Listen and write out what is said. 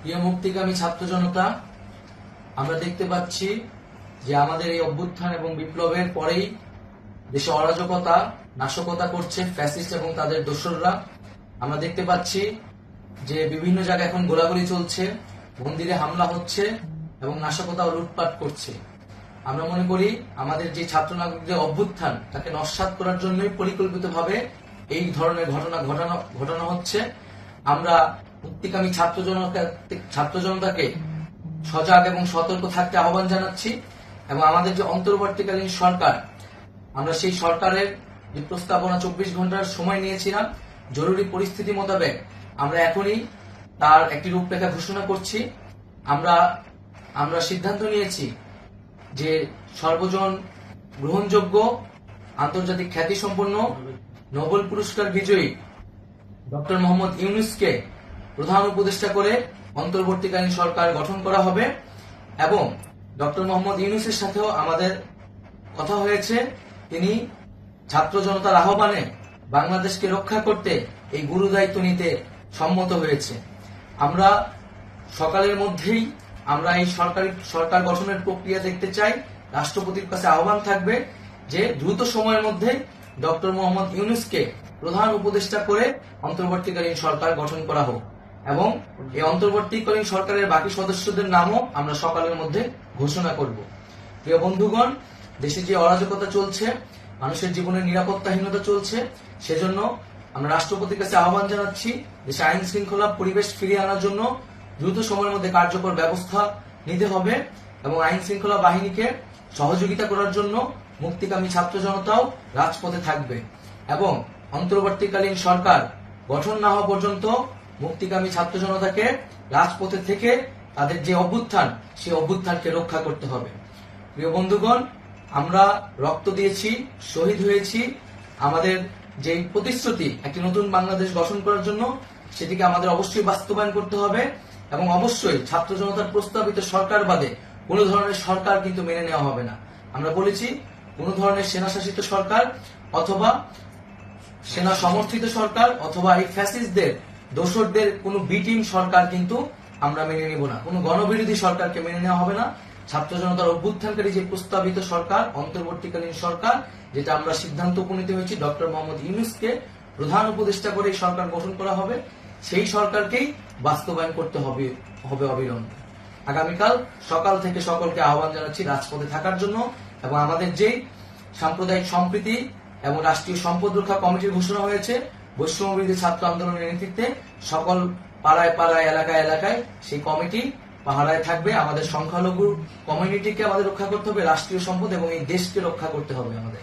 প্রিয় মুক্তিকামী ছাত্র জনতা, আমরা দেখতে পাচ্ছি যে আমাদের এই অভ্যুত্থান এবং বিপ্লবের পরেই দেশে অরাজকতা নাশকতা করছে ফ্যাসিস্ট এবং তাদের দোসররা। আমরা দেখতে পাচ্ছি যে বিভিন্ন জায়গায় এখন গোলাগুলি চলছে, মন্দিরে হামলা হচ্ছে এবং নাশকতা ও লুটপাট করছে। আমরা মনে করি আমাদের যে ছাত্র নাগরিকদের অভ্যুত্থান তাকে নস্যাৎ করার জন্যই পরিকল্পিতভাবে এই ধরনের ঘটনা হচ্ছে। আমরা মুক্তিকামী ছাত্র জনতাকে সজাগ এবং সতর্ক থাকতে আহ্বান জানাচ্ছি এবং আমাদের যে অন্তর্বর্তীকালীন সরকার, আমরা সেই সরকারের যে প্রস্তাবনা 24 ঘন্টার সময় নিয়েছিলাম, জরুরি পরিস্থিতি মোতাবেক আমরা এখনই তার একটি রূপরেখা ঘোষণা করছি। আমরা সিদ্ধান্ত নিয়েছি যে সর্বজন গ্রহণযোগ্য আন্তর্জাতিক খ্যাতিসম্পন্ন নোবেল পুরস্কার বিজয়ী ডক্টর মোহাম্মদ ইউনূসকে প্রধান উপদেষ্টা করে অন্তর্বর্তীকালীন সরকার গঠন করা হবে এবং ডক্টর মোহাম্মদ ইউনূসের সাথেও আমাদের কথা হয়েছে। তিনি ছাত্র জনতার আহ্বানে বাংলাদেশকে রক্ষা করতে এই গুরু দায়িত্ব নিতে সম্মত হয়েছে। আমরা সকালের মধ্যেই আমরা এই সরকার গঠনের প্রক্রিয়া দেখতে চাই। রাষ্ট্রপতির কাছে আহ্বান থাকবে যে দ্রুত সময়ের মধ্যে ডক্টর মোহাম্মদ ইউনূসকে প্রধান উপদেষ্টা করে অন্তর্বর্তীকালীন সরকার গঠন করা হোক এবং এই অন্তর্বর্তীকালীন সরকারের বাকি সদস্যদের নামও আমরা সকালের মধ্যে ঘোষণা করব। প্রিয় বন্ধুগণ, দেশে যে অরাজকতা চলছে, মানুষের জীবনের নিরাপত্তাহীনতা চলছে, সেজন্য আমরা রাষ্ট্রপতির কাছে আহ্বান জানাচ্ছি দেশে আইন শৃঙ্খলা পরিবেশ ফিরিয়ে আনার জন্য দ্রুত সময়ের মধ্যে কার্যকর ব্যবস্থা নিতে হবে এবং আইন শৃঙ্খলা বাহিনীকে সহযোগিতা করার জন্য মুক্তিকামী ছাত্র জনতাও রাজপথে থাকবে এবং অন্তর্বর্তীকালীন সরকার গঠন না হওয়া পর্যন্ত মুক্তিকামী ছাত্র জনতাকে রাজপথে থেকে তাদের যে অভ্যুত্থান, সেই অভ্যুত্থানকে রক্ষা করতে হবে। প্রিয় বন্ধুগণ, আমরা রক্ত দিয়েছি, শহীদ হয়েছি। আমাদের যে প্রতিশ্রুতি একটি নতুন বাংলাদেশ গঠন করার জন্য, সেটিকে আমাদের অবশ্যই বাস্তবায়ন করতে হবে এবং অবশ্যই ছাত্র জনতার প্রস্তাবিত সরকার বাদে কোনো ধরনের সরকার কিন্তু মেনে নেওয়া হবে না। আমরা বলেছি কোনো ধরনের সেনা শাসিত সরকার অথবা সেনা সমর্থিত সরকার অথবা এই ফ্যাসিস্টদের দোসরদের কোনো বি টিম সরকার কিন্তু আমরা মেনে নেব না। কোনো গণবিরোধী সরকারকে মেনে নেওয়া হবে না। ছাত্র জনতার অভ্যুত্থানকারী যে প্রস্তাবিত সরকার, অন্তর্বর্তীকালীন সরকার, যেটা আমরা সিদ্ধান্ত উপনীত হয়েছি ডক্টর মোহাম্মদ ইউনূসকে প্রধান উপদেষ্টা করে এই সরকার গঠন করা হবে, সেই সরকারকেই বাস্তবায়ন করতে হবে অবিলম্বে। আগামীকাল সকাল থেকে সকলকে আহ্বান জানাচ্ছি রাজপথে থাকার জন্য এবং আমাদের যে সাম্প্রদায়িক সম্প্রীতি এবং রাষ্ট্রীয় সম্পদ রক্ষা কমিটির ঘোষণা হয়েছে বৈষম্যবিরোধী ছাত্র আন্দোলনের নেতৃত্বে, সকল পাড়ায় পাড়ায় এলাকায় এলাকায় সেই কমিটি পাহারায় থাকবে। আমাদের সংখ্যালঘু কমিউনিটিকে আমাদের রক্ষা করতে হবে, রাষ্ট্রীয় সম্পদ এবং এই দেশকে রক্ষা করতে হবে আমাদের।